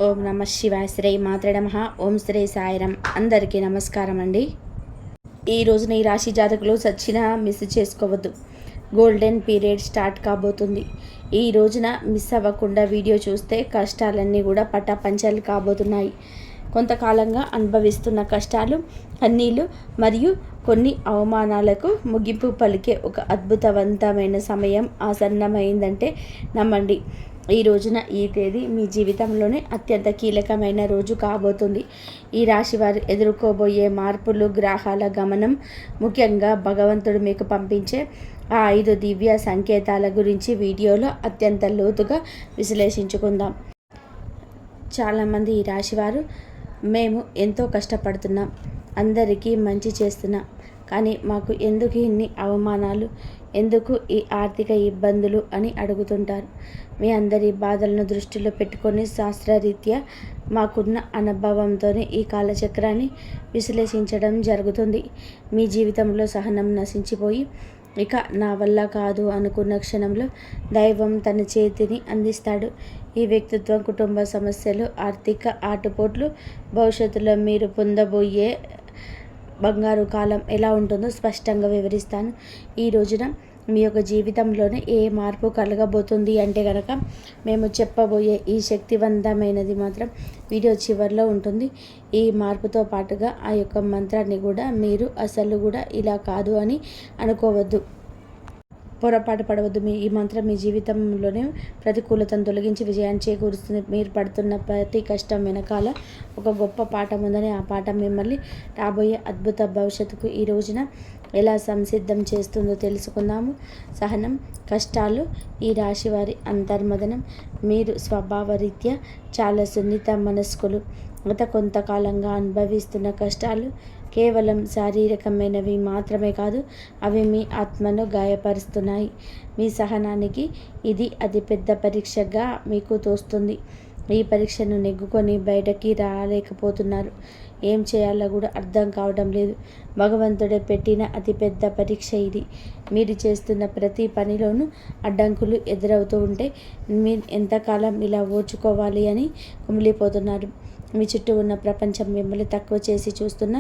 ఓం నమ శివాయ. శ్రీ మాత్రే నమః. ఓం శ్రీ సాయిరం. అందరికీ నమస్కారం అండి. ఈ రోజున ఈ రాశి జాతకులు సచ్చినా మిస్ చేసుకోవద్దు. గోల్డెన్ పీరియడ్ స్టార్ట్ కాబోతుంది. ఈ రోజున మిస్ అవ్వకుండా వీడియో చూస్తే కష్టాలన్నీ కూడా పటాపంచలు కాబోతున్నాయి. కొంతకాలంగా అనుభవిస్తున్న కష్టాలు, కన్నీళ్ళు మరియు కొన్ని అవమానాలకు ముగింపు పలికే ఒక అద్భుతవంతమైన సమయం ఆసన్నమైందంటే నమ్మండి. ఈ రోజున ఈ తేదీ మీ జీవితంలోనే అత్యంత కీలకమైన రోజు కాబోతుంది. ఈ రాశి వారు ఎదుర్కోబోయే మార్పులు, గ్రహాల గమనం, ముఖ్యంగా భగవంతుడు మీకు పంపించే ఆ 5 దివ్య సంకేతాల గురించి వీడియోలో అత్యంత లోతుగా విశ్లేషించుకుందాం. చాలామంది ఈ రాశివారు మేము ఎంతో కష్టపడుతున్నాం, అందరికీ మంచి చేస్తున్నాం, కానీ మాకు ఎందుకు ఇన్ని అవమానాలు, ఎందుకు ఈ ఆర్థిక ఇబ్బందులు అని అడుగుతుంటారు. మీ అందరి బాధలను దృష్టిలో పెట్టుకొని శాస్త్రరీత్యా మాకున్న అనుభవంతోనే ఈ కాలచక్రాన్ని విశ్లేషించడం జరుగుతుంది. మీ జీవితంలో సహనం నశించిపోయి ఇక నా వల్ల కాదు అనుకున్న క్షణంలో దైవం తన చేతిని అందిస్తాడు. ఈ వ్యక్తిత్వం, కుటుంబ సమస్యలు, ఆర్థిక ఆటుపోట్లు, భవిష్యత్తులో మీరు పొందబోయే బంగారు కాలం ఎలా ఉంటుందో స్పష్టంగా వివరిస్తాను. ఈ రోజున మీ యొక్క జీవితంలోనే ఏ మార్పు కలగబోతుంది అంటే కనుక మేము చెప్పబోయే ఈ శక్తివంతమైనది మాత్రం వీడియో చివరిలో ఉంటుంది. ఈ మార్పుతో పాటుగా ఆ యొక్క మంత్రాన్ని కూడా మీరు అసలు కూడా ఇలా కాదు అని అనుకోవద్దు, పొరపాటు పడవద్దు. ఈ మంత్రం మీ జీవితంలోనే ప్రతికూలతను తొలగించి విజయాన్ని చేకూరుస్తుంది. మీరు పడుతున్న ప్రతి కష్టం వెనకాల ఒక గొప్ప పాఠం ఉందని, ఆ పాఠం మిమ్మల్ని రాబోయే అద్భుత భవిష్యత్తుకు ఈ రోజున ఎలా సంసిద్ధం చేస్తుందో తెలుసుకుందాము. సహనం, కష్టాలు, ఈ రాశి వారి అంతర్మదనం. మీరు స్వభావరీత్యా చాలా సున్నిత మనస్కులు. గత కొంతకాలంగా అనుభవిస్తున్న కష్టాలు కేవలం శారీరకమైనవి మాత్రమే కాదు, అవి మీ ఆత్మను గాయపరుస్తున్నాయి. మీ సహనానికి ఇది అతిపెద్ద పరీక్షగా మీకు తోస్తుంది. ఈ పరీక్షను నెగ్గుకొని బయటకి రాలేకపోతున్నారు. ఏం చేయాలో కూడా అర్థం కావడం లేదు. భగవంతుడే పెట్టిన అతిపెద్ద పరీక్ష ఇది. మీరు చేస్తున్న ప్రతి పనిలోనూ అడ్డంకులు ఎదురవుతూ ఉంటే మీరు ఎంతకాలం ఇలా ఓర్చుకోవాలి అని కుమిలిపోతున్నారు. మీ చుట్టూ ఉన్న ప్రపంచం మిమ్మల్ని తక్కువ చేసి చూస్తున్న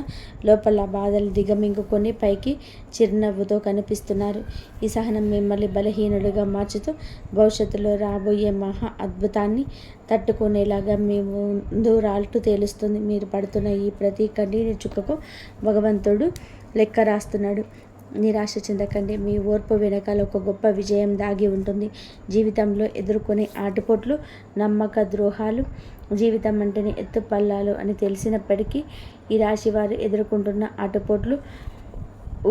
లోపల బాధలు దిగమింగుకొని పైకి చిరునవ్వుతో కనిపిస్తున్నారు. ఈ సహనం మిమ్మల్ని బలహీనులుగా మార్చుతూ భవిష్యత్తులో రాబోయే మహా అద్భుతాన్ని తట్టుకునేలాగా మీ ముందు రాల్టు తేలుస్తుంది. మీరు పడుతున్న ఈ ప్రతి కన్నీటి చుక్కకు భగవంతుడు లెక్క రాస్తున్నాడు. నిరాశ చెందకండి. మీ ఓర్పు వెనకాల ఒక గొప్ప విజయం దాగి ఉంటుంది. జీవితంలో ఎదుర్కొనే ఆటుపోట్లు, నమ్మక ద్రోహాలు, జీవితం అంటేనే ఎత్తుపల్లాలు అని తెలిసినప్పటికీ ఈ రాశి వారు ఎదుర్కొంటున్న ఆటుపోట్లు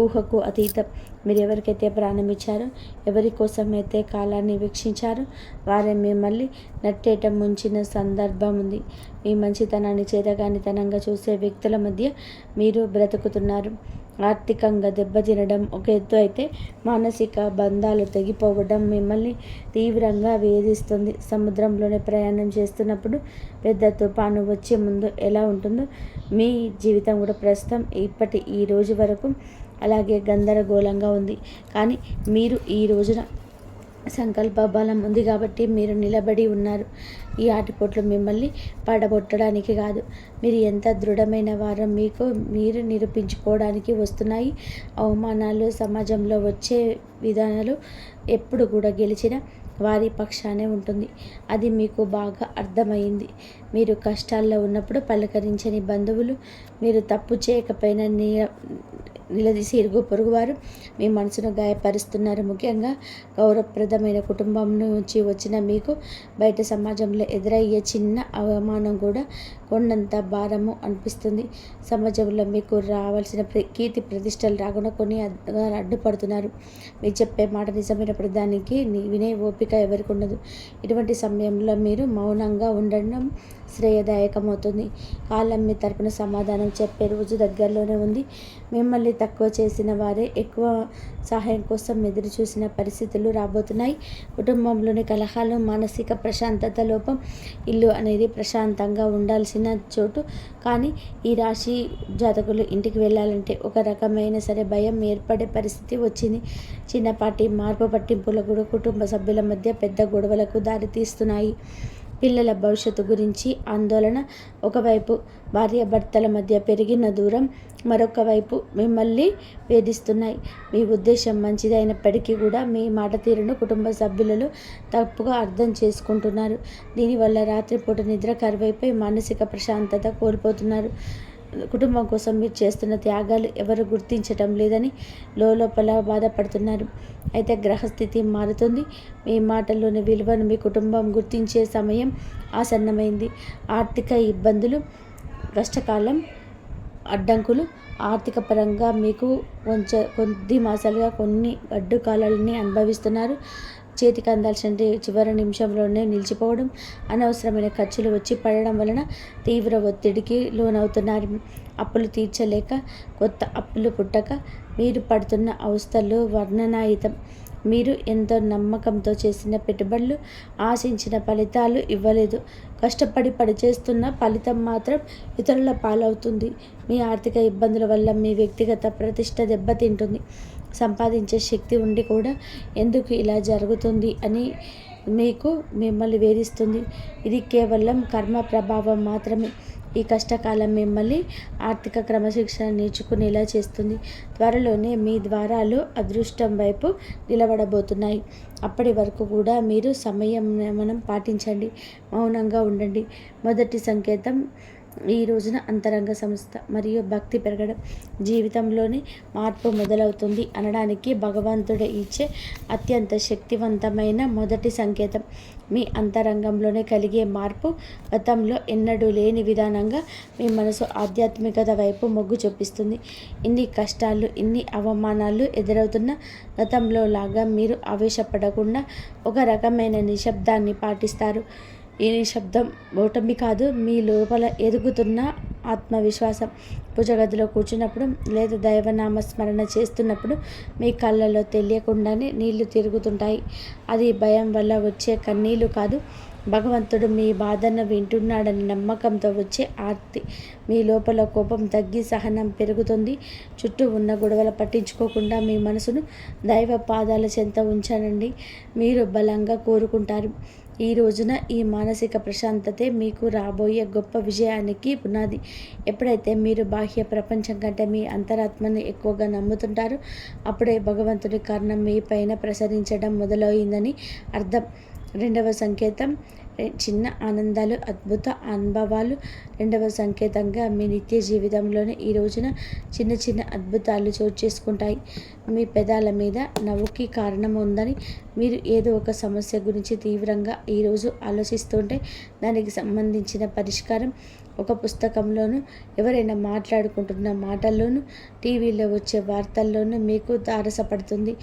ఊహకు అతీతం. మీరు ఎవరికైతే ప్రాణం ఇచ్చారో, ఎవరి కోసమైతే కాలాన్ని వీక్షించారో వారే మిమ్మల్ని నట్టేట ముంచిన సందర్భం ఉంది. మీ మంచితనాన్ని చేతగానితనంగా చూసే వ్యక్తుల మధ్య మీరు బ్రతుకుతున్నారు. ఆర్థికంగా దెబ్బతినడం ఒక ఎత్తు అయితే, మానసిక బంధాలు తెగిపోవడం మిమ్మల్ని తీవ్రంగా వేధిస్తుంది. సముద్రంలోనే ప్రయాణం చేస్తున్నప్పుడు పెద్ద తుఫాను వచ్చే ముందు ఎలా ఉంటుందో మీ జీవితం కూడా ప్రస్తుతం ఈ రోజు వరకు అలాగే గందరగోళంగా ఉంది. కానీ మీరు ఈ రోజున సంకల్ప బలం ఉంది కాబట్టి మీరు నిలబడి ఉన్నారు. ఈ ఆటుపోట్లు మిమ్మల్ని పడగొట్టడానికి కాదు, మీరు ఎంత దృఢమైన వారో మీకు మీరు నిరూపించుకోవడానికి వస్తున్నాయి. అవమానాలు, సమాజంలో వచ్చే విధానాలు ఎప్పుడు కూడా గెలిచిన వారి పక్షానే ఉంటుంది. అది మీకు బాగా అర్థమైంది. మీరు కష్టాల్లో ఉన్నప్పుడు పలకరించని బంధువులు, మీరు తప్పు చేయకపోయినా నిలదీసి ఇరుగు పొరుగువారు మీ మనసును గాయపరుస్తున్నారు. ముఖ్యంగా గౌరవప్రదమైన కుటుంబం నుంచి వచ్చిన మీకు బయట సమాజంలో ఎదురయ్యే చిన్న అవమానం కూడా కొండంత భారము అనిపిస్తుంది. సమాజంలో మీకు రావాల్సిన కీర్తి ప్రతిష్టలు రాకుండా కొన్ని అడ్డుపడుతున్నారు. మీరు చెప్పే మాట నిజమైనప్పుడు దానికి వినే ఓపిక ఎవరికి ఉండదు. ఇటువంటి సమయంలో మీరు మౌనంగా ఉండడం శ్రేయదాయకమవుతుంది. కాలం మీ తరపున సమాధానం చెప్పే రోజు దగ్గరలోనే ఉంది. మిమ్మల్ని తక్కువ చేసిన వారే ఎక్కువ సహాయం కోసం ఎదురు చూసిన పరిస్థితులు రాబోతున్నాయి. కుటుంబంలోని కలహాలు, మానసిక ప్రశాంతత లోపం. ఇల్లు అనేది ప్రశాంతంగా ఉండాల్సిన చోటు, కానీ ఈ రాశి జాతకులు ఇంటికి వెళ్ళాలంటే ఒక రకమైన సరే భయం ఏర్పడే పరిస్థితి వచ్చింది. చిన్నపాటి మార్పు పట్టింపులు కూడా కుటుంబ సభ్యుల మధ్య పెద్ద గొడవలకు దారితీస్తున్నాయి. పిల్లల భవిష్యత్తు గురించి ఆందోళన. ఒకవైపు భార్యాభర్తల మధ్య పెరిగిన దూరం, మరొక వైపు మిమ్మల్ని వేధిస్తున్నాయి. మీ ఉద్దేశం మంచిదైనప్పటికీ కూడా మీ మాట తీరును కుటుంబ సభ్యులలో తప్పుగా అర్థం చేసుకుంటున్నారు. దీనివల్ల రాత్రిపూట నిద్ర కరువైపోయి మానసిక ప్రశాంతత కోల్పోతున్నారు. కుటుంబం కోసం మీరు చేస్తున్న త్యాగాలు ఎవరు గుర్తించటం లేదని లోపల బాధపడుతున్నారు. అయితే గ్రహస్థితి మారుతుంది. మీ మాటల్లోని విలువను మీ కుటుంబం గుర్తించే సమయం ఆసన్నమైంది. ఆర్థిక ఇబ్బందులు, కష్టకాలం, అడ్డంకులు. ఆర్థిక పరంగా మీకు కొద్ది మాసాలుగా కొన్ని అడ్డుకాలని అనుభవిస్తున్నారు. చేతికి అందాల్సిన చివరి నిమిషంలోనే నిలిచిపోవడం, అనవసరమైన ఖర్చులు వచ్చి పడడం వలన తీవ్ర ఒత్తిడికి లోనవుతున్నారు. అప్పులు తీర్చలేక కొత్త అప్పులు పుట్టక మీరు పడుతున్న అవస్థలు వర్ణనాతీతం. మీరు ఎంతో నమ్మకంతో చేసిన పెట్టుబడులు ఆశించిన ఫలితాలు ఇవ్వలేదు. కష్టపడి పనిచేస్తున్న ఫలితం మాత్రం ఇతరుల పాలవుతుంది. మీ ఆర్థిక ఇబ్బందుల వల్ల మీ వ్యక్తిగత ప్రతిష్ట దెబ్బతింటుంది. సంపాదించే శక్తి ఉండి కూడా ఎందుకు ఇలా జరుగుతుంది అని మిమ్మల్ని వేధిస్తుంది. ఇది కేవలం కర్మ ప్రభావం మాత్రమే. ఈ కష్టకాలం మిమ్మల్ని ఆర్థిక క్రమశిక్షణ నేర్చుకునేలా చేస్తుంది. త్వరలోనే మీ ద్వారాలు అదృష్టం వైపు నిలబడబోతున్నాయి. అప్పటి వరకు కూడా మీరు సంయమనం పాటించండి, మౌనంగా ఉండండి. మొదటి సంకేతం ఈ రోజున అంతరంగ సంస్థ మరియు భక్తి పెరగడం, జీవితంలోని మార్పు మొదలవుతుంది అనడానికి భగవంతుడే ఇచ్చే అత్యంత శక్తివంతమైన మొదటి సంకేతం. మీ అంతరంగంలోనే కలిగే మార్పు గతంలో ఎన్నడూ లేని విధానంగా మీ మనసు ఆధ్యాత్మికత వైపు మొగ్గు చూపిస్తుంది. ఇన్ని కష్టాలు, ఇన్ని అవమానాలు ఎదురవుతున్న గతంలో లాగా మీరు ఆవేశపడకుండా ఒక రకమైన నిశ్శబ్దాన్ని పాటిస్తారు. ఈ నిశ్శబ్దం ఓటమి కాదు, మీ లోపల ఎదుగుతున్న ఆత్మవిశ్వాసం. పూజగదిలో కూర్చున్నప్పుడు లేదా దైవనామ స్మరణ చేస్తున్నప్పుడు మీ కళ్ళలో తెలియకుండానే నీళ్లు తిరుగుతుంటాయి. అది భయం వల్ల వచ్చే కన్నీళ్లు కాదు, భగవంతుడు మీ బాధను వింటున్నాడని నమ్మకంతో వచ్చే ఆర్తి. మీ లోపల కోపం తగ్గి సహనం పెరుగుతుంది. చుట్టూ ఉన్న గొడవలు పట్టించుకోకుండా మీ మనసును దైవ పాదాల చెంత ఉంచనండి. మీరు బలంగా కోరుకుంటారు. ఈ రోజున ఈ మానసిక ప్రశాంతతే మీకు రాబోయే గొప్ప విజయానికి పునాది. ఎప్పుడైతే మీరు బాహ్య ప్రపంచం కంటే మీ అంతరాత్మని ఎక్కువగా నమ్ముతుంటారో అప్పుడే భగవంతుడి కారణం మీ పైన ప్రసరించడం మొదలైందని అర్థం. రెండవ సంకేతం చిన్న ఆనందాలు, అద్భుత అనుభవాలు. రెండవ సంకేతంగా మీ నిత్య జీవితంలోనే ఈ రోజున చిన్న చిన్న అద్భుతాలు చోటు చేసుకుంటాయి. మీ పెదాల మీద నవ్వుకి కారణం ఉందని, మీరు ఏదో ఒక సమస్య గురించి తీవ్రంగా ఈరోజు ఆలోచిస్తుంటే దానికి సంబంధించిన పరిష్కారం ఒక పుస్తకంలోనూ, ఎవరైనా మాట్లాడుకుంటున్న మాటల్లోనూ, టీవీలో వచ్చే వార్తల్లోనూ మీకు తారసపడుతుంది.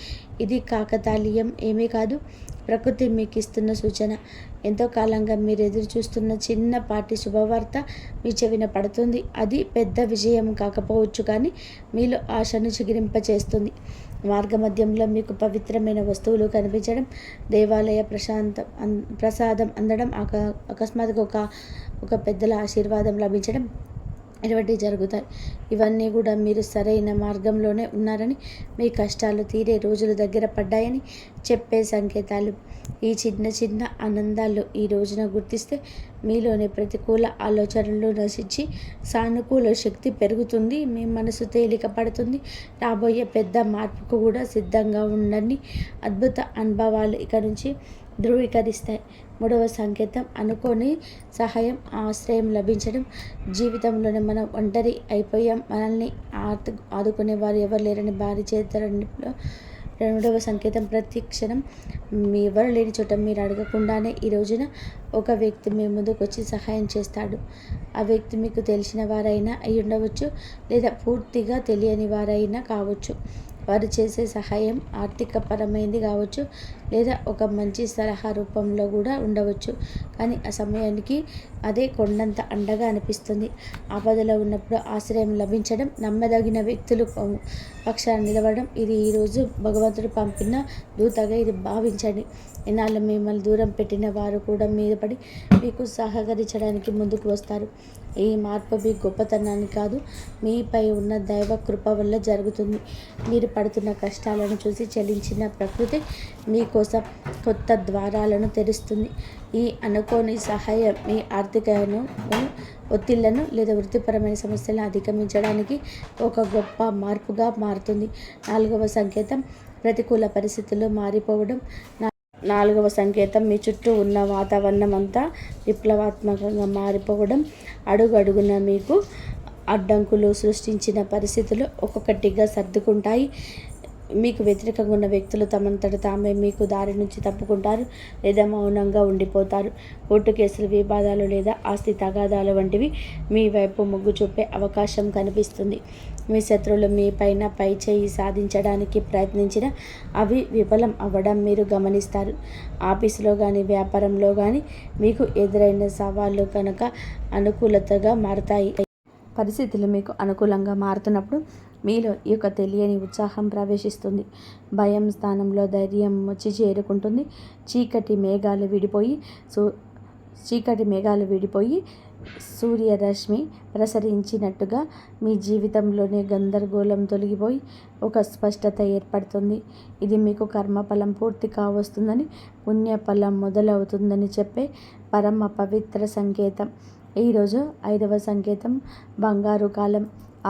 ఇది కాకతాళీయం ఏమీ కాదు, ప్రకృతి మీకు ఇస్తున్న సూచన. ఎంతో కాలంగా మీరు ఎదురు చూస్తున్న చిన్నపాటి శుభవార్త మీ చెవిన పడుతుంది. అది పెద్ద విజయం కాకపోవచ్చు, కానీ మీలో ఆశను చిగురింపచేస్తుంది. మార్గమధ్యంలో మీకు పవిత్రమైన వస్తువులు కనిపించడం, దేవాలయ ప్రసాదం అందడం, అకస్మాత్తుగా ఒక పెద్దల ఆశీర్వాదం లభించడం ఇటువంటివి జరుగుతాయి. ఇవన్నీ కూడా మీరు సరైన మార్గంలోనే ఉన్నారని, మీ కష్టాలు తీరే రోజులు దగ్గర పడ్డాయని చెప్పే సంకేతాలు. ఈ చిన్న చిన్న ఆనందాలు ఈ రోజున గుర్తిస్తే మీలోని ప్రతికూల ఆలోచనలు నశించి సానుకూల శక్తి పెరుగుతుంది. మీ మనసు తేలిక పడుతుంది. రాబోయే పెద్ద మార్పుకు కూడా సిద్ధంగా ఉండండి. అద్భుత అనుభవాలు ఇక నుంచి ధృవీకరిస్తాయి. మూడవ సంకేతం అనుకోని సహాయం, ఆశ్రయం లభించడం. జీవితంలోనే మనం ఒంటరి అయిపోయాం, మనల్ని ఆదుకునే వారు ఎవరు లేరని భారీ చేతరంలో. రెండవ సంకేతం ప్రతి క్షణం ఎవరు లేని చోట మీరు అడగకుండానే ఈ రోజున ఒక వ్యక్తి మీ ముందుకు వచ్చి సహాయం చేస్తాడు. ఆ వ్యక్తి మీకు తెలిసిన వారైనా అయి ఉండవచ్చు, లేదా పూర్తిగా తెలియని వారైనా కావచ్చు. వారు చేసే సహాయం ఆర్థికపరమైనది కావచ్చు, లేదా ఒక మంచి సలహా రూపంలో కూడా ఉండవచ్చు. కానీ ఆ సమయానికి అదే కొండంత అండగా అనిపిస్తుంది. ఆపదలో ఉన్నప్పుడు ఆశ్రయం లభించడం, నమ్మదగిన వ్యక్తులు పక్షాన నిలవడం, ఇది ఈరోజు భగవంతుడు పంపిన దూతగా ఇది భావించండి. ఇన్నాళ్ళు మిమ్మల్ని దూరం పెట్టిన వారు కూడా మీద పడి మీకు సహకరించడానికి ముందుకు వస్తారు. ఈ మార్పు మీ గొప్పతనాన్ని కాదు, మీపై ఉన్న దైవ కృప వల్ల జరుగుతుంది. మీరు పడుతున్న కష్టాలను చూసి చలించిన ప్రకృతి మీకోసం కోసం కొత్త ద్వారాలను తెరుస్తుంది. ఈ అనుకోని సహాయం మీ ఆర్థికను ఒత్తిళ్లను లేదా వృత్తిపరమైన సమస్యలను అధిగమించడానికి ఒక గొప్ప మార్పుగా మారుతుంది. 4వ సంకేతం ప్రతికూల పరిస్థితులు మారిపోవడం. 4వ సంకేతం మీ చుట్టూ ఉన్న వాతావరణం అంతా విప్లవాత్మకంగా మారిపోవడం. అడుగడుగున మీకు అడ్డంకులు సృష్టించిన పరిస్థితులు ఒక్కొక్కటిగా సర్దుకుంటాయి. మీకు వ్యతిరేకంగా ఉన్న వ్యక్తులు తమంతట తామే మీకు దారి నుంచి తప్పుకుంటారు లేదా మౌనంగా ఉండిపోతారు. కోర్టు కేసులు, వివాదాలు లేదా ఆస్తి తగాదాలు వంటివి మీ వైపు మొగ్గు చూపే అవకాశం కనిపిస్తుంది. మీ శత్రువులు మీ పైన పై చేయి సాధించడానికి ప్రయత్నించిన అవి విఫలం అవ్వడం మీరు గమనిస్తారు. ఆఫీసులో కానీ వ్యాపారంలో కానీ మీకు ఎదురైన సవాళ్ళు కనుక అనుకూలతగా మారతాయి. పరిస్థితులు మీకు అనుకూలంగా మారుతున్నప్పుడు మీలో ఈ యొక్క తెలియని ఉత్సాహం ప్రవేశిస్తుంది. భయం స్థానంలో ధైర్యం వచ్చి చేరుకుంటుంది. చీకటి మేఘాలు విడిపోయి సూర్యరశ్మి ప్రసరించినట్టుగా మీ జీవితంలోనే గందరగోళం తొలగిపోయి ఒక స్పష్టత ఏర్పడుతుంది. ఇది మీకు కర్మఫలం పూర్తి కావస్తుందని, పుణ్యఫలం మొదలవుతుందని చెప్పే పరమ పవిత్ర సంకేతం. ఈరోజు 5వ సంకేతం బంగారు కాలం,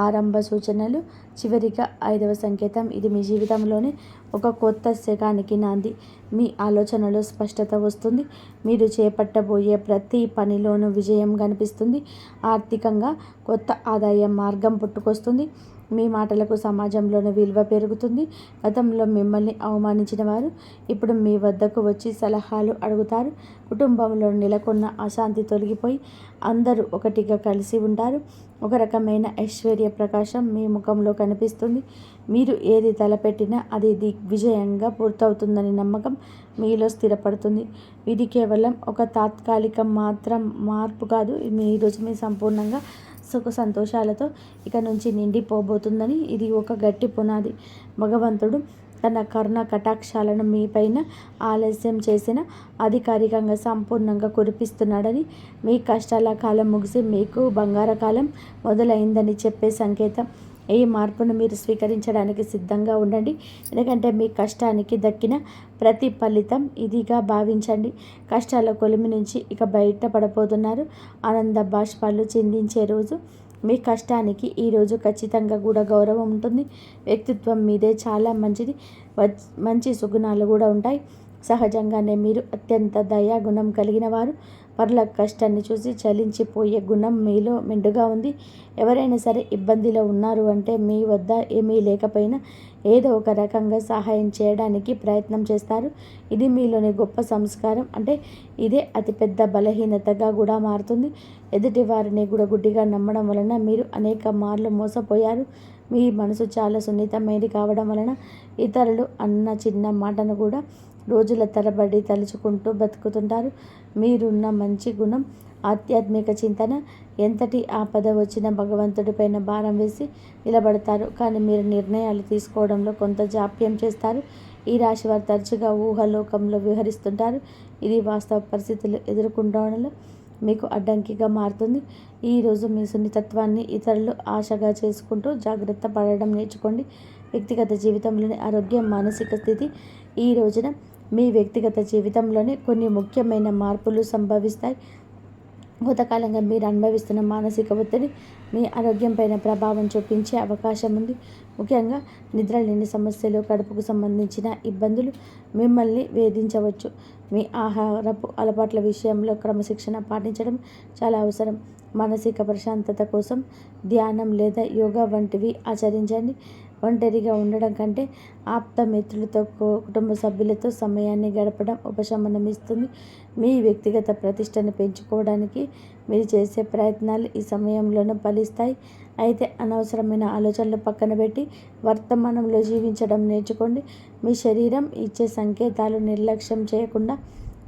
ఆరంభ సూచనలు. చివరిగా 5వ సంకేతం, ఇది మీ జీవితంలోనే ఒక కొత్త శకానికి నాంది. మీ ఆలోచనలో స్పష్టత వస్తుంది. మీరు చేపట్టబోయే ప్రతి పనిలోనూ విజయం కనిపిస్తుంది. ఆర్థికంగా కొత్త ఆదాయ మార్గం పుట్టుకొస్తుంది. మీ మాటలకు సమాజంలోని విలువ పెరుగుతుంది. గతంలో మిమ్మల్ని అవమానించిన వారు ఇప్పుడు మీ వద్దకు వచ్చి సలహాలు అడుగుతారు. కుటుంబంలో నెలకొన్న అశాంతి తొలగిపోయి అందరూ ఒకటిగా కలిసి ఉంటారు. ఒక రకమైన ఐశ్వర్య ప్రకాశం మీ ముఖంలో కనిపిస్తుంది. మీరు ఏది తలపెట్టినా అది దిగ్విజయంగా పూర్తవుతుందని నమ్మకం మీలో స్థిరపడుతుంది. ఇది కేవలం ఒక తాత్కాలిక మార్పు కాదు. ఈరోజు మీ సంపూర్ణంగా సుఖ సంతోషాలతో ఇక నుంచి నిండిపోబోతుందని ఇది ఒక గట్టి పునాది. భగవంతుడు తన కరుణ కటాక్షాలను మీపైన ఆలస్యం చేసిన అధికారికంగా సంపూర్ణంగా కురిపిస్తున్నాడని, మీ కష్టాల కాలం ముగిసి మీకు బంగారకాలం మొదలైందని చెప్పే సంకేతం. ఈ మార్పును మీరు స్వీకరించడానికి సిద్ధంగా ఉండండి. ఎందుకంటే మీ కష్టానికి దక్కిన ప్రతి ఫలితం ఇదిగా భావించండి. కష్టాల కొలిమి నుంచి ఇక బయటపడబోతున్నారు. ఆనంద బాష్పాలు చిందించే రోజు. మీ కష్టానికి ఈరోజు ఖచ్చితంగా కూడా గౌరవం ఉంటుంది. వ్యక్తిత్వం మీదే చాలా మంచి సుగుణాలు కూడా ఉంటాయి. సహజంగానే మీరు అత్యంత దయాగుణం కలిగిన వారు. పరుల కష్టాన్ని చూసి చలించిపోయే గుణం మీలో మెండుగా ఉంది. ఎవరైనా సరే ఇబ్బందిలో ఉన్నారు అంటే మీ వద్ద ఏమీ లేకపోయినా ఏదో ఒక రకంగా సహాయం చేయడానికి ప్రయత్నం చేస్తారు. ఇది మీలోని గొప్ప సంస్కారం. అంటే ఇదే అతిపెద్ద బలహీనతగా కూడా మారుతుంది. ఎదుటి వారిని కూడా గుడ్డిగా నమ్మడం వలన మీరు అనేక మార్లు మోసపోయారు. మీ మనసు చాలా సున్నితమైనది కావడం వలన ఇతరులు అన్న చిన్న మాటను కూడా రోజుల తరబడి తలుచుకుంటూ బతుకుతుంటారు. మీరున్న మంచి గుణం, ఆధ్యాత్మిక చింతన, ఎంతటి ఆపద వచ్చినా భగవంతుడిపైన భారం వేసి నిలబడతారు. కానీ మీరు నిర్ణయాలు తీసుకోవడంలో కొంత జాప్యం చేస్తారు. ఈ రాశి వారు తరచుగా ఊహాలోకంలో విహరిస్తుంటారు. ఇది వాస్తవ పరిస్థితులు ఎదుర్కొనడంలో మీకు అడ్డంకిగా మారుతుంది. ఈరోజు మీ సున్నితత్వాన్ని ఇతరులు ఆశగా చేసుకుంటూ జాగ్రత్త పడడం నేర్చుకోండి. వ్యక్తిగత జీవితంలోని ఆరోగ్యం, మానసిక స్థితి. ఈ రోజున మీ వ్యక్తిగత జీవితంలోనే కొన్ని ముఖ్యమైన మార్పులు సంభవిస్తాయి. కొంతకాలంగా మీరు అనుభవిస్తున్న మానసిక ఒత్తిడి మీ ఆరోగ్యంపైన ప్రభావం చూపించే అవకాశం ఉంది. ముఖ్యంగా నిద్రలేని సమస్యలు, కడుపుకు సంబంధించిన ఇబ్బందులు మిమ్మల్ని వేధించవచ్చు. మీ ఆహారపు అలవాట్ల విషయంలో క్రమశిక్షణ పాటించడం చాలా అవసరం. మానసిక ప్రశాంతత కోసం ధ్యానం లేదా యోగా వంటివి ఆచరించండి. ఒంటరిగా ఉండడం కంటే ఆప్త మిత్రులతో, కుటుంబ సభ్యులతో సమయాన్ని గడపడం ఉపశమనం ఇస్తుంది. మీ వ్యక్తిగత ప్రతిష్టను పెంచుకోవడానికి మీరు చేసే ప్రయత్నాలు ఈ సమయంలోనూ ఫలిస్తాయి. అయితే అనవసరమైన ఆలోచనలు పక్కన పెట్టి వర్తమానంలో జీవించడం నేర్చుకోండి. మీ శరీరం ఇచ్చే సంకేతాలు నిర్లక్ష్యం చేయకుండా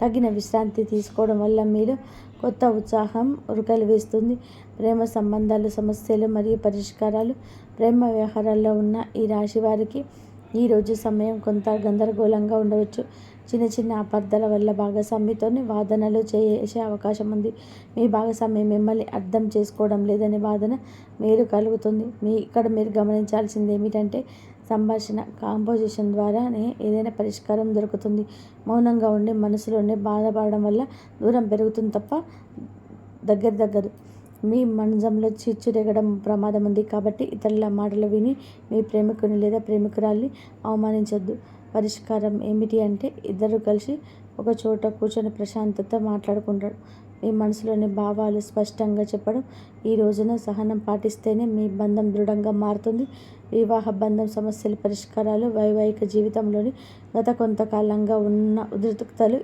తగిన విశ్రాంతి తీసుకోవడం వల్ల మీరు కొత్త ఉత్సాహం ఉరకలు వేస్తుంది. ప్రేమ సంబంధాలు, సమస్యలు మరియు పరిష్కారాలు. ప్రేమ వ్యవహారాల్లో ఉన్న ఈ రాశి వారికి ఈరోజు సమయం కొంత గందరగోళంగా ఉండవచ్చు. చిన్న చిన్న అపార్థాల వల్ల భాగస్వామితోనే వాదనలు చేసే అవకాశం ఉంది. మీ భాగస్వామి మిమ్మల్ని అర్థం చేసుకోవడం లేదనే వాదన మీరు కలుగుతుంది. ఇక్కడ మీరు గమనించాల్సింది ఏమిటంటే సంభాషణ కాంపోజిషన్ ద్వారానే ఏదైనా పరిష్కారం దొరుకుతుంది. మౌనంగా ఉండి మనసులోనే బాధపడడం వల్ల దూరం పెరుగుతుంది తప్ప దగ్గర. మీ మనజంలో చిచ్చు రేగడం ప్రమాదం ఉంది. కాబట్టి ఇతరుల మాటలు విని మీ ప్రేమికుని లేదా ప్రేమికురాల్ని అవమానించొద్దు. పరిష్కారం ఏమిటి అంటే ఇద్దరు కలిసి ఒక చోట కూర్చొని ప్రశాంతత మాట్లాడుకుంటారు. మీ మనసులోని భావాలు స్పష్టంగా చెప్పడం. ఈ రోజున సహనం పాటిస్తేనే మీ బంధం దృఢంగా మారుతుంది. వివాహ బంధం సమస్యల పరిష్కారాలు. వైవాహిక జీవితంలోని గత కొంతకాలంగా ఉన్న ఉద్రిక్తతలు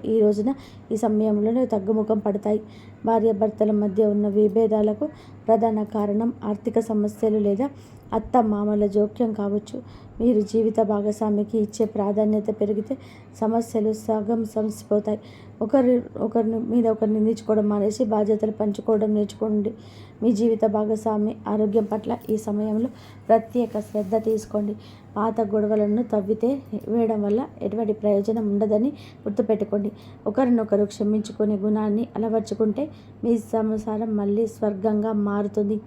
ఈ సమయంలోనే తగ్గుముఖం పడతాయి. భార్యాభర్తల మధ్య ఉన్న విభేదాలకు ప్రధాన కారణం ఆర్థిక సమస్యలు లేదా అత్త మామల జోక్యం కావచ్చు. మీరు జీవిత భాగస్వామికి ఇచ్చే ప్రాధాన్యత పెరిగితే సమస్యలు సగం సమసిపోతాయి. ఒకరిని మీద ఒకరిని నిందించుకోవడం మానేసి బాధ్యతలు పంచుకోవడం నేర్చుకోండి. మీ జీవిత భాగస్వామి ఆరోగ్యం పట్ల ఈ సమయంలో ప్రత్యేక శ్రద్ధ తీసుకోండి. పాత గొడవలను వేయడం వల్ల ఎటువంటి ప్రయోజనం ఉండదని గుర్తుపెట్టుకోండి. ఒకరినొకరు క్షమించుకునే గుణాన్ని అలవర్చుకుంటే మీ సంసారం మళ్ళీ స్వర్గంగా మారుతుంది.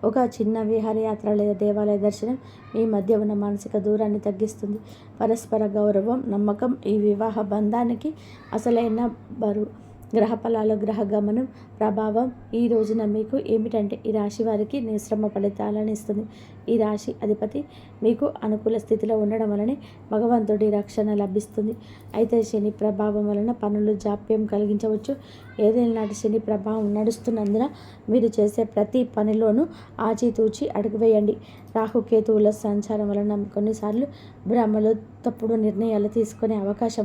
ఒక చిన్న విహారయాత్ర లేదా దేవాలయ దర్శనం మీ మధ్య ఉన్న మానసిక దూరాన్ని తగ్గిస్తుంది. పరస్పర గౌరవం, నమ్మకం ఈ వివాహ బంధానికి అసలైన బరువు. గ్రహ ఫలాలు, గ్రహ గమనం ప్రభావం ఈ రోజున మీకు ఏమిటంటే ఈ రాశి వారికి నిశ్రమ ఫలితాలను ఇస్తుంది. ఈ రాశి అధిపతి మీకు అనుకూల స్థితిలో ఉండడం వలనే భగవంతుడి రక్షణ లభిస్తుంది. అయితే శని ప్రభావం వలన పనులు జాప్యం కలిగించవచ్చు. ఏదైనా నాటి శని ప్రభావం నడుస్తున్నందున మీరు చేసే ప్రతి పనిలోనూ ఆచితూచి అడుగు వేయండి. రాహుకేతువుల సంచారం వలన కొన్నిసార్లు భ్రమలు తప్పుడు నిర్ణయాలు తీసుకునే అవకాశం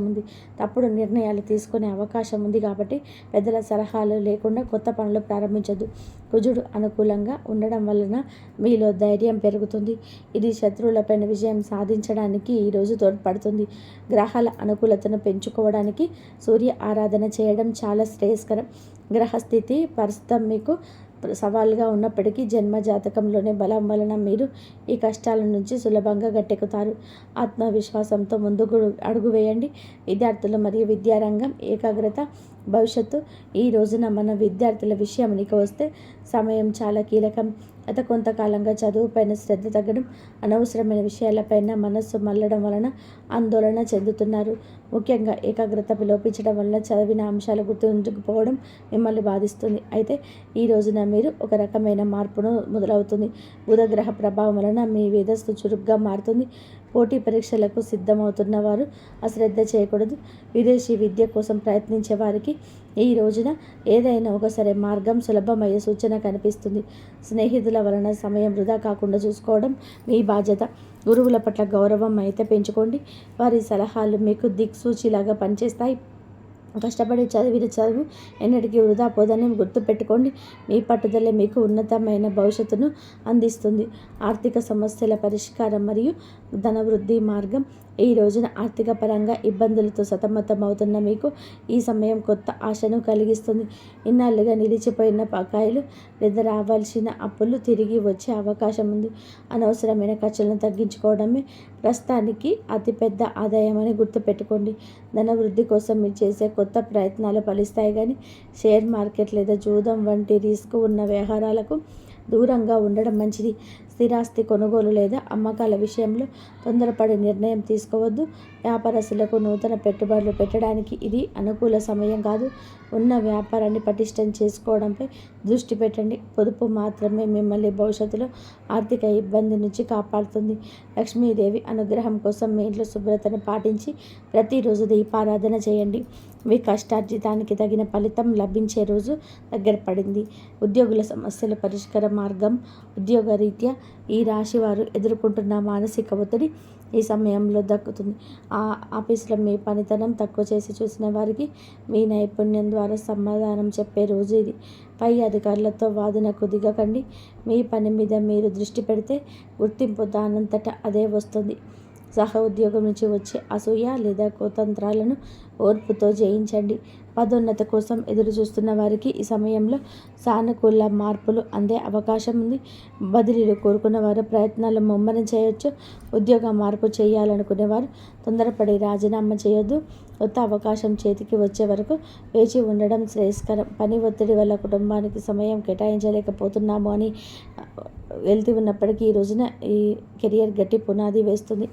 ఉంది కాబట్టి పెద్దల సలహాలు లేకుండా కొత్త పనులు ప్రారంభించద్దు. కుజుడు అనుకూలంగా ఉండడం వలన మీలో ధైర్యం పెరుగుతుంది. ఇది శత్రువులపైన విజయం సాధించడానికి ఈరోజు తోడ్పడుతుంది. గ్రహాల అనుకూలతను పెంచుకోవడానికి సూర్య ఆరాధన చేయడం చాలా శ్రేయస్కరం. గ్రహస్థితి ప్రస్తుతం మీకు సవాలుగా ఉన్నప్పటికీ జన్మ జాతకంలోనే బలం వలన మీరు ఈ కష్టాల నుంచి సులభంగా గట్టెక్కుతారు. ఆత్మవిశ్వాసంతో ముందుకు అడుగు వేయండి. విద్యార్థులు మరియు విద్యారంగం ఏకాగ్రత భవిష్యత్తు. ఈ రోజున మన విద్యార్థుల విషయానికి వస్తే సమయం చాలా కీలకం. గత కొంతకాలంగా చదువుపైన శ్రద్ధ తగ్గడం, అనవసరమైన విషయాలపైన మనస్సు మళ్ళడం వలన ఆందోళన చెందుతున్నారు. ముఖ్యంగా ఏకాగ్రత లోపించడం వలన చదివిన అంశాలు గుర్తుంచుకుపోవడం మిమ్మల్ని బాధిస్తుంది. అయితే ఈ రోజున మీరు ఒక రకమైన మార్పును మొదలవుతుంది. బుధగ్రహ ప్రభావం వలన మీ మేధస్సు చురుగ్గా మారుతుంది. పోటీ పరీక్షలకు సిద్ధమవుతున్న వారు అశ్రద్ధ చేయకూడదు. విదేశీ విద్య కోసం ప్రయత్నించే వారికి ఈ రోజున ఏదైనా ఒకసారి మార్గం సులభమయ్యే సూచన కనిపిస్తుంది. స్నేహితుల వలన సమయం వృధా కాకుండా చూసుకోవడం మీ బాధ్యత. గురువుల పట్ల గౌరవం అయితే పెంచుకోండి. వారి సలహాలు మీకు దిక్సూచిలాగా పనిచేస్తాయి. కష్టపడి చదివిన చదువు ఎన్నటికీ వృధా పోదని గుర్తుపెట్టుకోండి. మీ పట్టుదల మీకు ఉన్నతమైన భవిష్యత్తును అందిస్తుంది. ఆర్థిక సమస్యల పరిష్కారం మరియు ధనవృద్ధి మార్గం. ఈ రోజున ఆర్థిక పరంగా ఇబ్బందులతో సతమతమవుతున్న మీకు ఈ సమయం కొత్త ఆశను కలిగిస్తుంది. ఇన్నాళ్ళుగా నిలిచిపోయిన బకాయిలు లేదా రావాల్సిన అప్పులు తిరిగి వచ్చే అవకాశం ఉంది. అనవసరమైన ఖర్చులను తగ్గించుకోవడమే ప్రస్తుతానికి అతిపెద్ద ఆదాయం అని గుర్తుపెట్టుకోండి. ధనవృద్ధి కోసం మీరు చేసే కొత్త ప్రయత్నాలు ఫలిస్తాయి. కానీ షేర్ మార్కెట్ లేదా జూదం వంటి రిస్క్ ఉన్న వ్యవహారాలకు దూరంగా ఉండడం మంచిది. స్థిరాస్తి కొనుగోలు లేదా అమ్మకాల విషయంలో తొందరపడి నిర్ణయం తీసుకోవద్దు. వ్యాపారస్తులకు నూతన పెట్టుబడులు పెట్టడానికి ఇది అనుకూల సమయం కాదు. ఉన్న వ్యాపారాన్ని పటిష్టం చేసుకోవడంపై దృష్టి పెట్టండి. పొదుపు మాత్రమే మిమ్మల్ని భవిష్యత్తులో ఆర్థిక ఇబ్బంది నుంచి కాపాడుతుంది. లక్ష్మీదేవి అనుగ్రహం కోసం మీ ఇంట్లో శుభ్రతను పాటించి ప్రతిరోజు దీపారాధన చేయండి. మీ కష్టార్జితానికి తగిన ఫలితం లభించే రోజు దగ్గర పడింది. ఉద్యోగుల సమస్యల పరిష్కార మార్గం. ఉద్యోగరీత్యా ఈ రాశి వారు ఎదుర్కొంటున్న మానసిక ఒత్తిడి ఈ సమయంలో దక్కుతుంది. ఆఫీసులో మీ పనితనం తక్కువ చేసి చూసిన వారికి మీ నైపుణ్యం ద్వారా సమాధానం చెప్పే రోజు ఇది. పై అధికారులతో వాదనకు దిగకండి. మీ పని మీద మీరు దృష్టి పెడితే గుర్తింపు దానంతట అదే వస్తుంది. సహ ఉద్యోగం నుంచి వచ్చే అసూయ లేదా కుతంత్రాలను ఓర్పుతో జయించండి. పదోన్నత కోసం ఎదురు చూస్తున్న వారికి ఈ సమయంలో సానుకూల మార్పులు అందే అవకాశం ఉంది. బదిలీలు కోరుకున్న వారు ప్రయత్నాలు ముమ్మరం చేయొచ్చు. ఉద్యోగ మార్పు చేయాలనుకునేవారు తొందరపడి రాజీనామా చేయొద్దు. కొత్త అవకాశం చేతికి వచ్చే వరకు వేచి ఉండడం శ్రేయస్కరం. పని ఒత్తిడి వల్ల కుటుంబానికి సమయం కేటాయించలేకపోతున్నాము అని వెళ్తూ ఉన్నప్పటికీ ఈ రోజున ఈ కెరియర్ గట్టి పునాది వేస్తుంది.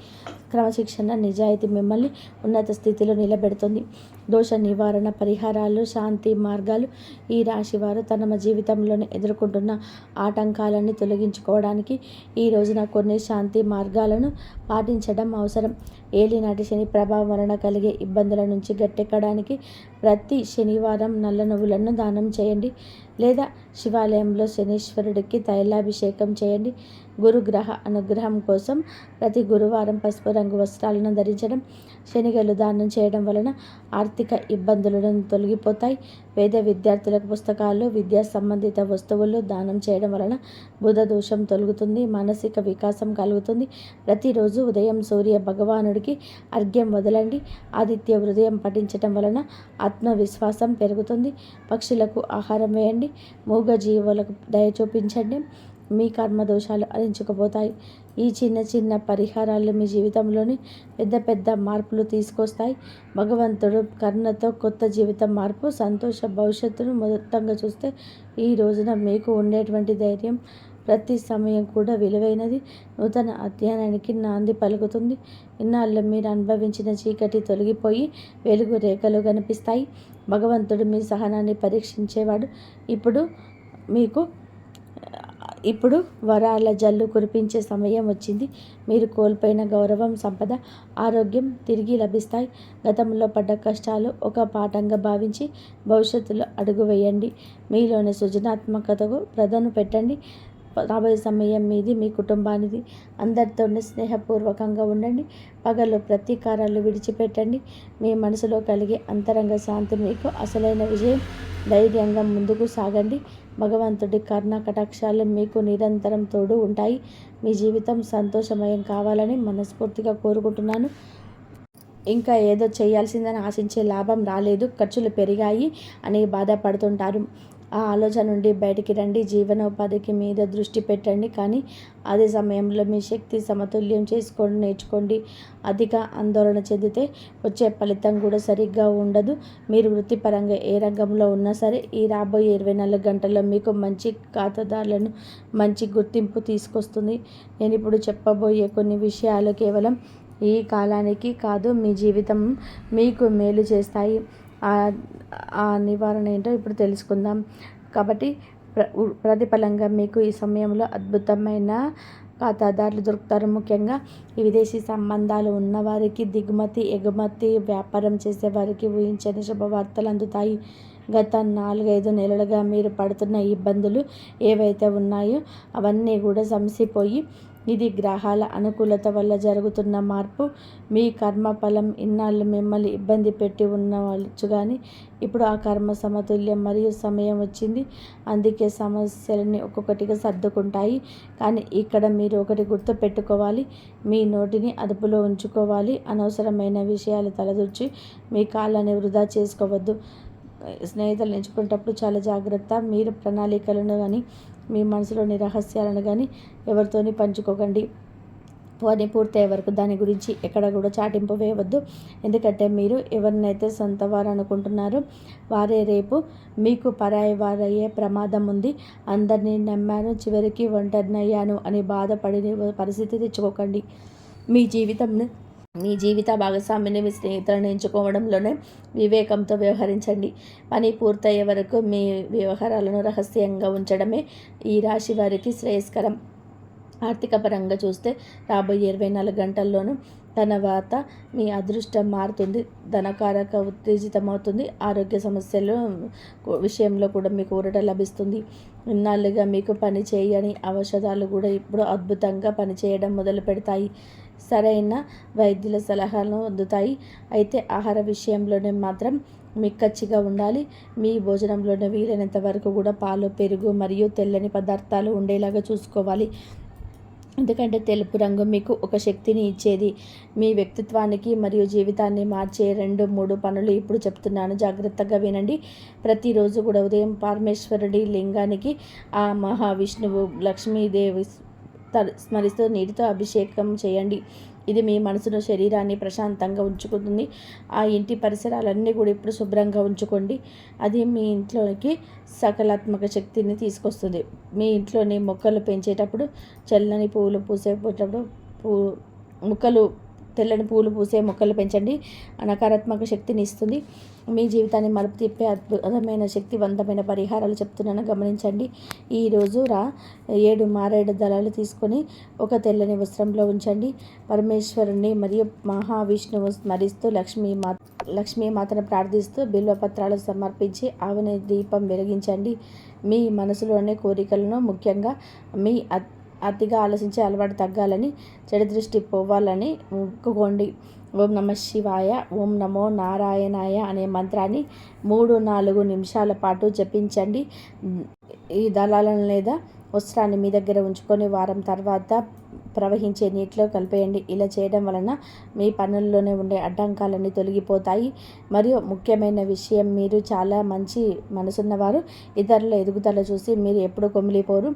క్రమశిక్షణ, నిజాయితీ మిమ్మల్ని ఉన్నత స్థితిలో నిలబెడుతుంది. దోష నివారణ పరిహారాలు, శాంతి మార్గాలు. ఈ రాశివారు తమ జీవితంలోనే ఎదుర్కొంటున్న ఆటంకాలన్నీ తొలగించుకోవడానికి ఈ రోజున కొన్ని శాంతి మార్గాలను పాటించడం అవసరం. ఏలినాటి శని ప్రభావం వలన కలిగే ఇబ్బందుల నుంచి గట్టెక్కడానికి ప్రతి శనివారం నల్ల నువ్వులను దానం చేయండి, లేదా శివాలయంలో శనీశ్వరుడికి తైలాభిషేకం చేయండి. గురుగ్రహ అనుగ్రహం కోసం ప్రతి గురువారం పసుపు రంగు వస్త్రాలను ధరించడం, శనిగలు దానం చేయడం వలన ఆర్థిక ఇబ్బందులను తొలగిపోతాయి. పేద విద్యార్థులకు పుస్తకాలు, విద్యా సంబంధిత వస్తువులు దానం చేయడం వలన బుధ దోషం తొలగుతుంది, మానసిక వికాసం కలుగుతుంది. ప్రతిరోజు ఉదయం సూర్య భగవానుడికి అర్ఘ్యం వదలండి. ఆదిత్య హృదయం పఠించడం వలన ఆత్మవిశ్వాసం పెరుగుతుంది. పక్షులకు ఆహారం వేయండి, మూగజీవులకు దయ చూపించండి. మీ కర్మ దోషాలు అరించుకుపోతాయి. ఈ చిన్న చిన్న పరిహారాలు మీ జీవితంలోని పెద్ద పెద్ద మార్పులు తీసుకొస్తాయి. భగవంతుడు కరుణతో కొత్త జీవితం మార్పు, సంతోష భవిష్యత్తును మొత్తంగా చూస్తే ఈ రోజున మీకు ఉండేటువంటి ధైర్యం ప్రతి సమయం కూడా విలువైనది. నూతన అధ్యయనానికి నాంది పలుకుతుంది. ఇన్నాళ్ళు మీరు అనుభవించిన చీకటి తొలగిపోయి వెలుగు రేఖలు కనిపిస్తాయి. భగవంతుడు మీ సహనాన్ని పరీక్షించేవాడు. ఇప్పుడు వరాల జల్లు కురిపించే సమయం వచ్చింది. మీరు కోల్పోయిన గౌరవం, సంపద, ఆరోగ్యం తిరిగి లభిస్తాయి. గతంలో పడ్డ కష్టాలు ఒక పాఠంగా భావించి భవిష్యత్తులో అడుగు వేయండి. మీలోని సృజనాత్మకతకు ప్రదను పెట్టండి. రాబోయే సమయం మీది, మీ కుటుంబానిది. అందరితోనే స్నేహపూర్వకంగా ఉండండి. పగలు ప్రతీకారాలు విడిచిపెట్టండి. మీ మనసులో కలిగే అంతరంగ శాంతి మీకు అసలైన విజయం. ధైర్యంగా ముందుకు సాగండి. భగవంతుడి కరుణ కటాక్షాలు మీకు నిరంతరం తోడు ఉంటాయి. మీ జీవితం సంతోషమయం కావాలని మనస్ఫూర్తిగా కోరుకుంటున్నాను. ఇంకా ఏదో చేయాల్సిందని ఆశించే లాభం రాలేదు, ఖర్చులు పెరిగాయి అని బాధపడుతుంటారు. ఆ ఆలోచన నుండి బయటికి రండి. జీవనోపాధికి మీద దృష్టి పెట్టండి, కానీ అదే సమయంలో మీ శక్తి సమతుల్యం చేసుకోండి, నేర్చుకోండి. అధిక ఆందోళన చెందితే వచ్చే ఫలితం కూడా సరిగ్గా ఉండదు. మీరు వృత్తిపరంగా ఏ రంగంలో ఉన్నా సరే ఈ రాబోయే 24 గంటల్లో మీకు మంచి ఖాతాదారులను, మంచి గుర్తింపు తీసుకొస్తుంది. నేను ఇప్పుడు చెప్పబోయే కొన్ని విషయాలు కేవలం ఈ కాలానికి కాదు, మీ జీవితం మీకు మేలు చేస్తాయి. ఆ నివారణ ఏంటో ఇప్పుడు తెలుసుకుందాం. కాబట్టి ప్రతిఫలంగా మీకు ఈ సమయంలో అద్భుతమైన ఖాతాదారులు దొరుకుతారు. ముఖ్యంగా ఈ విదేశీ సంబంధాలు ఉన్నవారికి, దిగుమతి ఎగుమతి వ్యాపారం చేసేవారికి ఊహించని శుభవార్తలు అందుతాయి. గత 4-5 నెలలుగా మీరు పడుతున్న ఇబ్బందులు ఏవైతే ఉన్నాయో అవన్నీ కూడా సమసిపోయి, ఇది గ్రహాల అనుకూలత వల్ల జరుగుతున్న మార్పు. మీ కర్మఫలం ఇన్నాళ్ళు మిమ్మల్ని ఇబ్బంది పెట్టి ఉండవచ్చు, కానీ ఇప్పుడు ఆ కర్మ సమతుల్యం మరియు సమయం వచ్చింది. అందుకే సమస్యలని ఒక్కొక్కటిగా సర్దుకుంటాయి. కానీ ఇక్కడ మీరు ఒకటి గుర్తు పెట్టుకోవాలి, మీ నోటిని అదుపులో ఉంచుకోవాలి. అనవసరమైన విషయాలు తలదూర్చి మీ కాళ్ళని వృధా చేసుకోవద్దు. స్నేహితులను ఎంచుకునేటప్పుడు చాలా జాగ్రత్త. మీరు ప్రణాళికలను కానీ మీ మనసులోని రహస్యాలను కానీ ఎవరితోని పంచుకోకండి. పని పూర్తయ్యే వరకు దాని గురించి ఎక్కడ కూడా చాటింపు వేయవద్దు. ఎందుకంటే మీరు ఎవరినైతే సొంత వారు అనుకుంటున్నారో వారే రేపు మీకు పరాయి వారయ్యే ప్రమాదం ఉంది. అందరినీ నమ్మాను, చివరికి ఒంటరినయ్యాను అని బాధపడే పరిస్థితి తెచ్చుకోకండి. మీ జీవిత భాగస్వామిని మీ స్నేహితులను ఎంచుకోవడంలోనే వివేకంతో వ్యవహరించండి. పని పూర్తయ్యే వరకు మీ వ్యవహారాలను రహస్యంగా ఉంచడమే ఈ రాశి వారికి శ్రేయస్కరం. ఆర్థిక పరంగా చూస్తే రాబోయే 24 గంటల్లోనూ తర్వాత మీ అదృష్టం మారుతుంది. ధనకారక ఉత్తేజితమవుతుంది. ఆరోగ్య సమస్యల విషయంలో కూడా మీకు ఊరట లభిస్తుంది. ఇన్నాళ్ళుగా మీకు పని చేయని ఔషధాలు కూడా ఇప్పుడు అద్భుతంగా పనిచేయడం మొదలు పెడతాయి. సరైన వైద్యుల సలహాలను అందుతాయి. అయితే ఆహార విషయంలోనే మాత్రం మిక్కచ్చిగా ఉండాలి. మీ భోజనంలోనే వీలైనంత వరకు కూడా పాలు, పెరుగు మరియు తెల్లని పదార్థాలు ఉండేలాగా చూసుకోవాలి. ఎందుకంటే తెలుపు రంగు మీకు ఒక శక్తిని ఇచ్చేది. మీ వ్యక్తిత్వానికి మరియు జీవితాన్ని మార్చే 2-3 పనులు ఇప్పుడు చెప్తున్నాను, జాగ్రత్తగా వినండి. ప్రతిరోజు కూడా ఉదయం పరమేశ్వరుడి లింగానికి, ఆ మహావిష్ణువు, లక్ష్మీదేవి స్మరిస్తూ నీటితో అభిషేకం చేయండి. ఇది మీ మనసును శరీరాన్ని ప్రశాంతంగా ఉంచుకుంటుంది. ఆ ఇంటి పరిసరాలన్నీ కూడా ఇప్పుడు శుభ్రంగా ఉంచుకోండి. అది మీ ఇంట్లోకి సకారాత్మక శక్తిని తీసుకొస్తుంది. మీ ఇంట్లోని మొక్కలు పెంచేటప్పుడు చల్లని పువ్వులు పూసేటప్పుడు మొక్కలు తెల్లని పూలు పూసే మొక్కలు పెంచండి. నకారాత్మక శక్తిని ఇస్తుంది. మీ జీవితాన్ని మలుపు తిప్పే అద్భుతమైన శక్తివంతమైన పరిహారాలు చెప్తున్నాను, గమనించండి. ఈరోజు 7 మారేడు దళాలు తీసుకొని ఒక తెల్లని వస్త్రంలో ఉంచండి. పరమేశ్వరుని మరియు మహావిష్ణువు స్మరిస్తూ లక్ష్మీమాతను ప్రార్థిస్తూ బిల్వపత్రాలు సమర్పించి ఆవుని దీపం వెలిగించండి. మీ మనసులోని కోరికలను, ముఖ్యంగా మీ అతిగా ఆలోచించే అలవాటు తగ్గాలని, చెడు దృష్టి పోవాలని మొక్కుకోండి. ఓం నమ శివాయ, ఓం నమో నారాయణాయ అనే మంత్రాన్ని 3-4 నిమిషాల పాటు జపించండి. ఈ దళాలను లేదా వస్త్రాన్ని మీ దగ్గర ఉంచుకొని వారం తర్వాత ప్రవహించే నీటిలో కలిపేయండి. ఇలా చేయడం వలన మీ పనుల్లోనే ఉండే అడ్డంకాలన్నీ తొలగిపోతాయి. మరియు ముఖ్యమైన విషయం, మీరు చాలా మంచి మనసున్నవారు. ఇతరుల ఎదుగుదల చూసి మీరు ఎప్పుడు కొమిలిపోరు.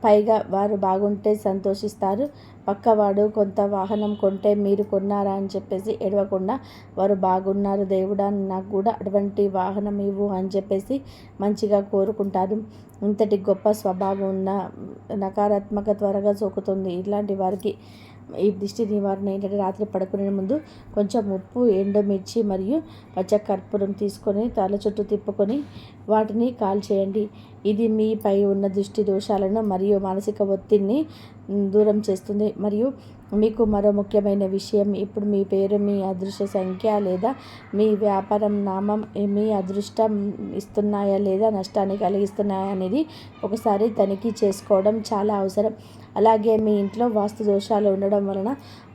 పైగా వారు బాగుంటే సంతోషిస్తారు. పక్కవాడు కొంత వాహనం కొంటే మీరు కొన్నారా అని చెప్పేసి ఏడవకుండా, వారు బాగున్నారు దేవుడా, నాకు కూడా అటువంటి వాహనం ఇవ్వు అని చెప్పేసి మంచిగా కోరుకుంటారు. ఇంతటి గొప్ప స్వభావం ఉన్న నకారాత్మక త్వరగా సోకుతుంది. ఇలాంటి వారికి ఈ దిష్టి నివారణ ఏంటంటే, రాత్రి పడుకునే ముందు కొంచెం ఉప్పు, ఎండుమిర్చి మరియు పచ్చకర్పూరం తీసుకొని తల చుట్టూ తిప్పుకొని వాటిని కాల్చేయండి. ఇది మీపై ఉన్న దృష్టి దోషాలను మరియు మానసిక ఒత్తిడిని దూరం చేస్తుంది. మరియు మీకు మరో ముఖ్యమైన విషయం, ఇప్పుడు మీ పేరు, మీ అదృష్ట సంఖ్య లేదా మీ వ్యాపారం నామం మీ అదృష్టం ఇస్తున్నాయా లేదా నష్టాన్ని కలిగిస్తున్నాయా అనేది ఒకసారి తనిఖీ చేసుకోవడం చాలా అవసరం. అలాగే మీ ఇంట్లో వాస్తు దోషాలు ఉండడం వలన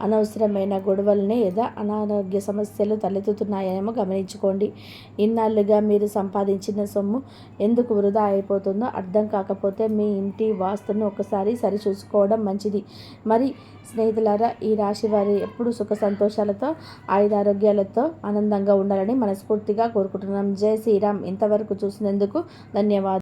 అనవసరమైన గొడవల్ని లేదా అనారోగ్య సమస్యలు తలెత్తుతున్నాయేమో గమనించుకోండి. ఇన్నాళ్ళుగా మీరు సంపాదించిన సొమ్ము ఎందుకు వృధా అయిపోతుందో అర్థం కాకపోతే మీ ఇంటి వాస్తును ఒకసారి సరిచూసుకోవడం మంచిది. మరి స్నేహితులారా, ఈ రాశి వారు ఎప్పుడు సుఖ సంతోషాలతో, ఆయురారోగ్యాలతో ఆనందంగా ఉండాలని మనస్ఫూర్తిగా కోరుకుంటున్నాం. జై శ్రీరామ్. ఇంతవరకు చూసినందుకు ధన్యవాదాలు.